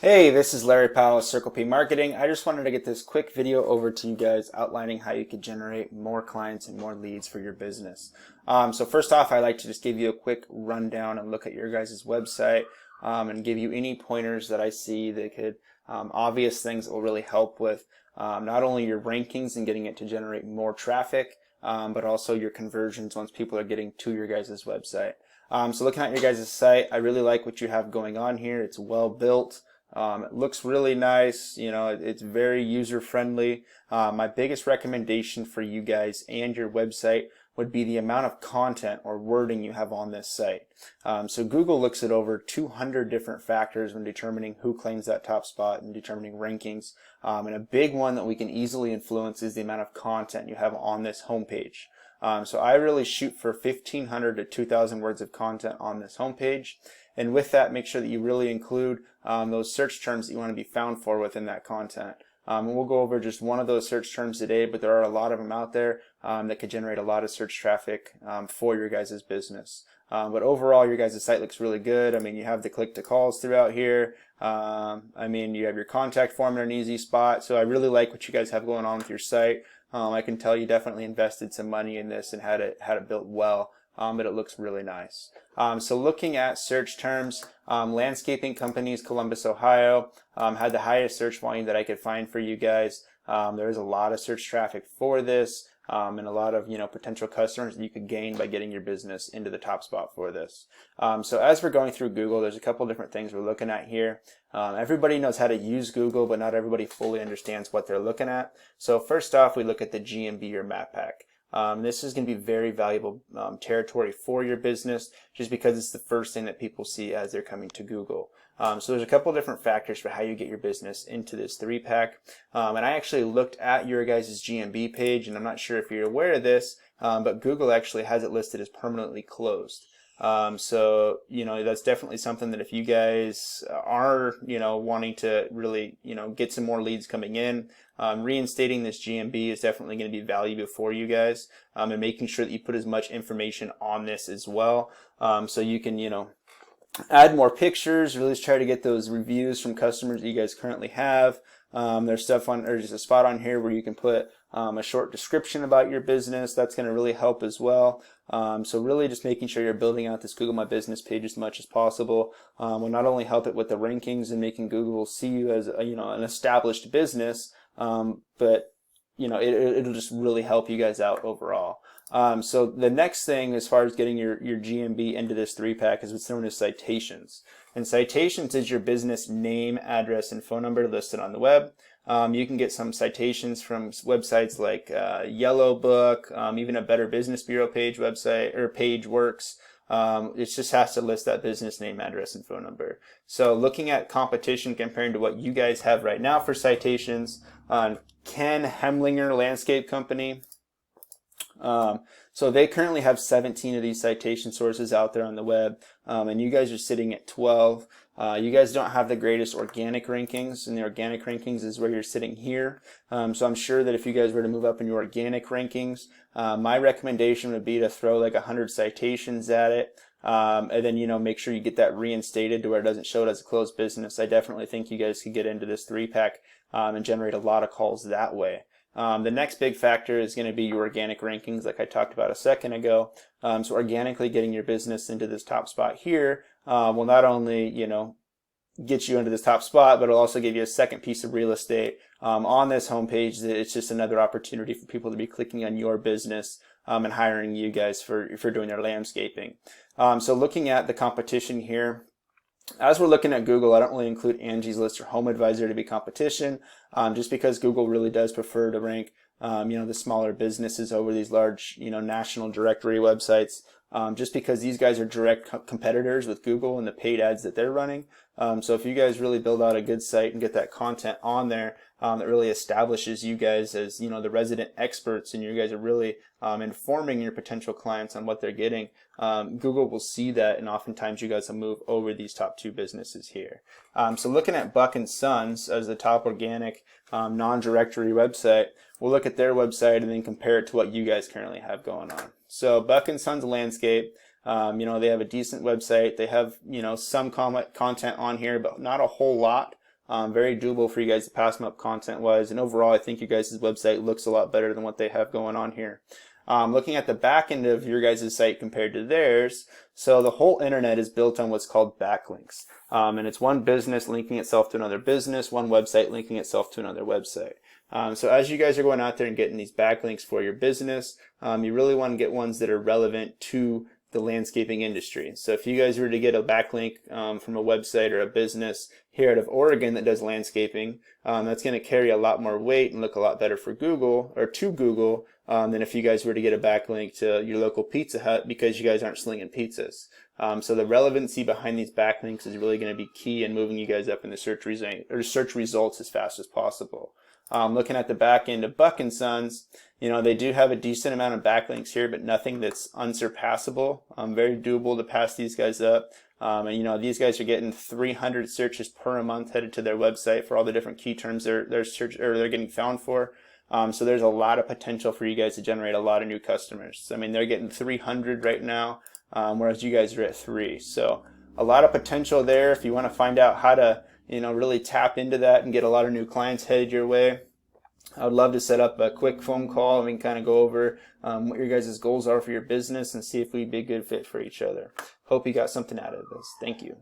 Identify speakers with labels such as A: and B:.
A: Hey, this is Larry Powell with Circle P Marketing. I just wanted to get this quick video over to you guys outlining how you could generate more clients and more leads for your business. So first off, I'd like to just give you a quick rundown and look at your guys' website and give you any pointers that I see that could, obvious things that will really help with not only your rankings and getting it to generate more traffic, but also your conversions once people are getting to your guys' website. So looking at your guys' site, I really like what you have going on here. It's well built. It looks really nice, it's very user friendly. My biggest recommendation for you guys and your website would be the amount of content or wording you have on this site. So Google looks at over 200 different factors when determining who claims that top spot and determining rankings. And a big one that we can easily influence is the amount of content you have on this homepage. So I really shoot for 1,500 to 2,000 words of content on this homepage. And with that, make sure that you really include those search terms that you want to be found for within that content. And we'll go over just one of those search terms today, but there are a lot of them out there that could generate a lot of search traffic for your guys' business. But overall, your guys' site looks really good. I mean, you have the click to calls throughout here. I mean, you have your contact form in an easy spot. So I really like what you guys have going on with your site. I can tell you definitely invested some money in this and had it built well. But it looks really nice. So looking at search terms, landscaping companies, Columbus, Ohio, had the highest search volume that I could find for you guys. There is a lot of search traffic for this, and a lot of potential customers that you could gain by getting your business into the top spot for this. So as we're going through Google, there's a couple different things we're looking at here. Everybody knows how to use Google, but not everybody fully understands what they're looking at. So first off, we look at the GMB or map pack. This is going to be very valuable territory for your business just because it's the first thing that people see as they're coming to Google. So there's a couple different factors for how you get your business into this 3-pack. And I actually looked at your guys' GMB page, and I'm not sure if you're aware of this, but Google actually has it listed as permanently closed. So that's definitely something that if you guys are wanting to really get some more leads coming in, reinstating this GMB is definitely going to be valuable for you guys, and making sure that you put as much information on this as well, so you can add more pictures, really try to get those reviews from customers that you guys currently have. There's just a spot on here where you can put a short description about your business. That's going to really help as well. So really just making sure you're building out this Google My Business page as much as possible will not only help it with the rankings and making Google see you as an established business, but it'll just really help you guys out overall. So the next thing as far as getting your GMB into this 3-pack is what's known as citations. And citations is your business name, address, and phone number listed on the web. You can get some citations from websites like Yellow Book, even a Better Business Bureau page website or page works. It just has to list that business name, address, and phone number. So looking at competition comparing to what you guys have right now for citations, Ken Hemlinger Landscape Company. So they currently have 17 of these citation sources out there on the web, and you guys are sitting at 12. You guys don't have the greatest organic rankings, and the organic rankings is where you're sitting here. So I'm sure that if you guys were to move up in your organic rankings, my recommendation would be to throw like 100 citations at it, and then make sure you get that reinstated to where it doesn't show it as a closed business. I definitely think you guys could get into this 3-pack and generate a lot of calls that way. The next big factor is going to be your organic rankings, like I talked about a second ago. So organically getting your business into this top spot here will not only get you into this top spot, but it'll also give you a second piece of real estate on this homepage. It's just another opportunity for people to be clicking on your business and hiring you guys for doing their landscaping. So looking at the competition here. As we're looking at Google, I don't really include Angie's List or Home Advisor to be competition, just because Google really does prefer to rank, the smaller businesses over these large, national directory websites, just because these guys are direct competitors with Google and the paid ads that they're running. So if you guys really build out a good site and get that content on there, that really establishes you guys as, the resident experts, and you guys are really informing your potential clients on what they're getting, Google will see that, and oftentimes you guys will move over these top 2 businesses here. So looking at Buck & Sons as the top organic non-directory website, we'll look at their website and then compare it to what you guys currently have going on. So Buck & Sons Landscape, they have a decent website. They have, some content on here, but not a whole lot. Very doable for you guys to pass them up content-wise, and overall, I think your guys' website looks a lot better than what they have going on here. Looking at the back end of your guys' site compared to theirs, so the whole internet is built on what's called backlinks. And it's one business linking itself to another business, one website linking itself to another website. So as you guys are going out there and getting these backlinks for your business, you really want to get ones that are relevant to the landscaping industry. So if you guys were to get a backlink from a website or a business here out of Oregon that does landscaping, that's going to carry a lot more weight and look a lot better for Google, or to Google, than if you guys were to get a backlink to your local Pizza Hut, because you guys aren't slinging pizzas. So the relevancy behind these backlinks is really going to be key in moving you guys up in the search results as fast as possible. Looking at the back end of Buck & Sons, they do have a decent amount of backlinks here, but nothing that's unsurpassable. Very doable to pass these guys up. And these guys are getting 300 searches per month headed to their website for all the different key terms they're getting found for. So there's a lot of potential for you guys to generate a lot of new customers. I mean, they're getting 300 right now, whereas you guys are at 3. So a lot of potential there if you want to find out how to really tap into that and get a lot of new clients headed your way. I would love to set up a quick phone call and we can kind of go over what your guys' goals are for your business and see if we'd be a good fit for each other. Hope you got something out of this. Thank you.